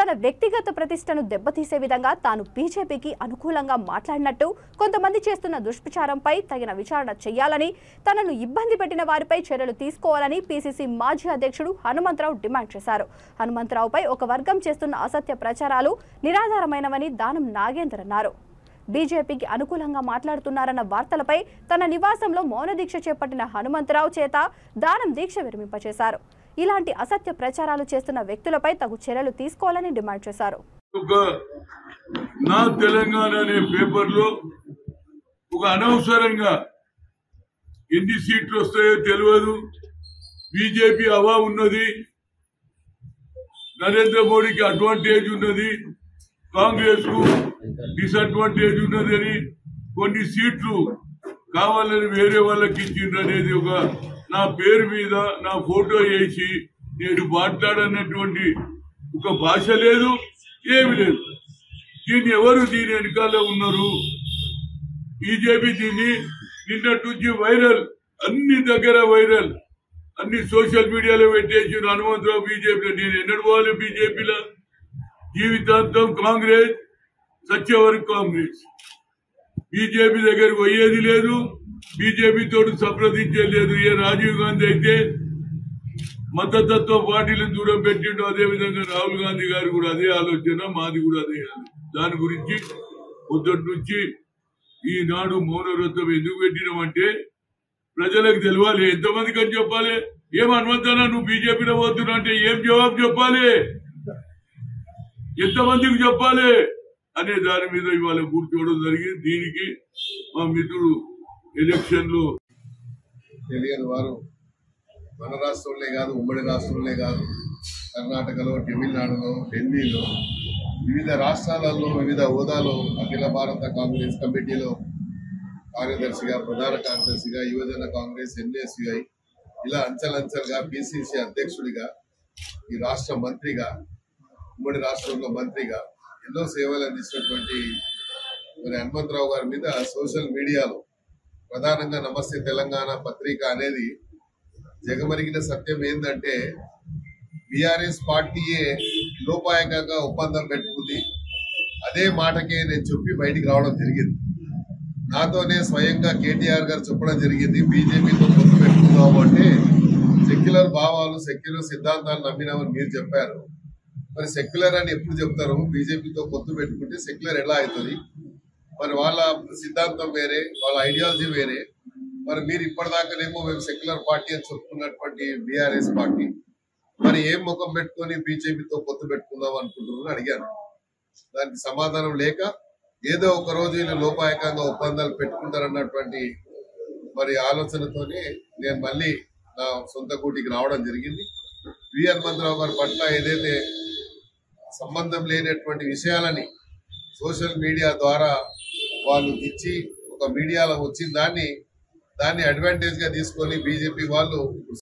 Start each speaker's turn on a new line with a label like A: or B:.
A: తన వ్యక్తిగత ప్రతిష్టను దెబ్బతీసే విధంగా తాను బీజేపీకి అనుకూలంగా మాట్లాడినట్టు, కొంతమంది చేస్తున్న దుష్ప్రచారంపై తగిన విచారణ చేయాలని, తనను ఇబ్బంది పెట్టిన వారిపై చర్యలు తీసుకోవాలని పీసీసీ మాజీ అధ్యక్షుడు హనుమంతరావు డిమాండ్ చేశారు. హనుమంతరావుపై ఒక వర్గం చేస్తున్న అసత్య ప్రచారాలు నిరాధారమైనవని దానం నాగేందర్ అన్నారు. బీజేపీకి అనుకూలంగా మాట్లాడుతున్నారన్న వార్తలపై తన నివాసంలో మౌన దీక్ష చేపట్టిన హనుమంతరావు చేత దానం దీక్ష విరమింపచేశారు. ఇలాంటి అసత్య ప్రచారాలు చేస్తున్న వ్యక్తులపై తగు చర్యలు తీసుకోవాలని డిమాండ్ చేశారు.
B: నా తెలంగాణ అనే పేపర్లో ఒక అనవసరంగా ఎన్ని సీట్లు వస్తాయో తెలియదు, బీజేపీ హవా ఉన్నది, నరేంద్ర మోడీకి అడ్వాంటేజ్ ఉన్నది, కాంగ్రెస్ కు డిసడ్వాంటేజ్ ఉన్నదని కొన్ని సీట్లు కావాలని వేరే వాళ్ళకి ఇచ్చిండ్రు అనేది ఒక నా పేరు మీద నా ఫోటో వేసి నేను మాట్లాడనటువంటి ఒక భాష లేదు, ఏమి లేదు. దీన్ని ఎవరు దీని వెనకాల ఉన్నారు? బీజేపీ దీన్ని నిన్నటి నుంచి వైరల్, అన్ని దగ్గర వైరల్, అన్ని సోషల్ మీడియాలో పెట్టేసి హనుమంతరావు బీజేపీలో. నేను ఎన్నడు పోవాలి బీజేపీలో? జీవితాంతం కాంగ్రెస్, సత్య వరకు కాంగ్రెస్. బీజేపీ దగ్గరకు పోయేది లేదు, బీజేపీతో సంప్రదించేది లేదు. ఏ రాజీవ్ గాంధీ అయితే మతతత్వ పార్టీలను దూరం పెట్టిండో, అదేవిధంగా రాహుల్ గాంధీ గారు కూడా అదే ఆలోచన, మాది కూడా అదే. దాని గురించి పొద్దుటి నుంచి ఈనాడు మౌనవ్రతం ఎందుకు పెట్టినామంటే ప్రజలకు తెలియాలి. ఎంతమందికి అని చెప్పాలి? ఏం హనుమంతనా నువ్వు బీజేపీలో పోతున్నా అంటే ఏం జవాబు చెప్పాలి, ఎంతమందికి చెప్పాలి అనే దాని మీద ఇవాళ కూర్చోవడం జరిగింది. దీనికి మా మిత్రుడు ఎలక్షన్ లో
C: తెలియని వారు మన రాష్ట్రంలో కాదు, ఉమ్మడి రాష్ట్రంలో కాదు, కర్ణాటకలో, తమిళనాడులో, ఢిల్లీలో, వివిధ రాష్ట్రాలలో వివిధ హోదాలో అఖిల భారత కాంగ్రెస్ కమిటీలో కార్యదర్శిగా, ప్రధాన కార్యదర్శిగా, యువజన కాంగ్రెస్ ఎన్ఎస్యుఐ ఇలా అంచెలంచెలుగా పిసిసి అధ్యక్షుడిగా, ఈ రాష్ట్ర మంత్రిగా, ఉమ్మడి రాష్ట్రంలో మంత్రిగా ఎన్నో సేవలు అందించినటువంటి మరి హనుమంతరావు గారి మీద సోషల్ మీడియాలో ప్రధానంగా నమస్తే తెలంగాణ పత్రిక అనేది జగమరిగిన సత్యం ఏంటంటే బీఆర్ఎస్ పార్టీయే లోపాయకంగా ఒప్పందం పెట్టుకుంది. అదే మాటకే నేను చెప్పి బయటికి రావడం జరిగింది. నాతోనే స్వయంగా కేటీఆర్ గారు చెప్పడం జరిగింది, బీజేపీతో పొత్తు పెట్టుకుందాము అంటే సెక్యులర్ భావాలు, సెక్యులర్ సిద్ధాంతాలు నమ్మినామని మీరు చెప్పారు. మరి సెక్యులర్ అని ఎప్పుడు చెప్తారు? బీజేపీతో పొత్తు పెట్టుకుంటే సెక్యులర్ ఎలా అవుతుంది? మరి వాళ్ళ సిద్ధాంతం వేరే, వాళ్ళ ఐడియాలజీ వేరే. మరి మీరు ఇప్పటిదాకానేమో మేము సెక్యులర్ పార్టీ అని చెప్పుకున్నటువంటి బీఆర్ఎస్ పార్టీ మరి ఏం ముఖం పెట్టుకొని బీజేపీతో పొత్తు పెట్టుకుందాం అనుకుంటున్నారని అడిగాను. దానికి సమాధానం లేక ఏదో ఒక రోజు వీళ్ళు లోపాయకంగా ఒప్పందాలు పెట్టుకుంటారన్నటువంటి మరి ఆలోచనతోనే నేను మళ్ళీ నా సొంత కూటికి రావడం జరిగింది. వి హనుమంతరావు గారి పట్ల ఏదైతే సంబంధం లేనటువంటి విషయాలని సోషల్ మీడియా ద్వారా వాళ్ళు ఇచ్చి ఒక మీడియాలో వచ్చిన దాన్ని అడ్వాంటేజ్ గా తీసుకొని బీజేపీ వాళ్ళు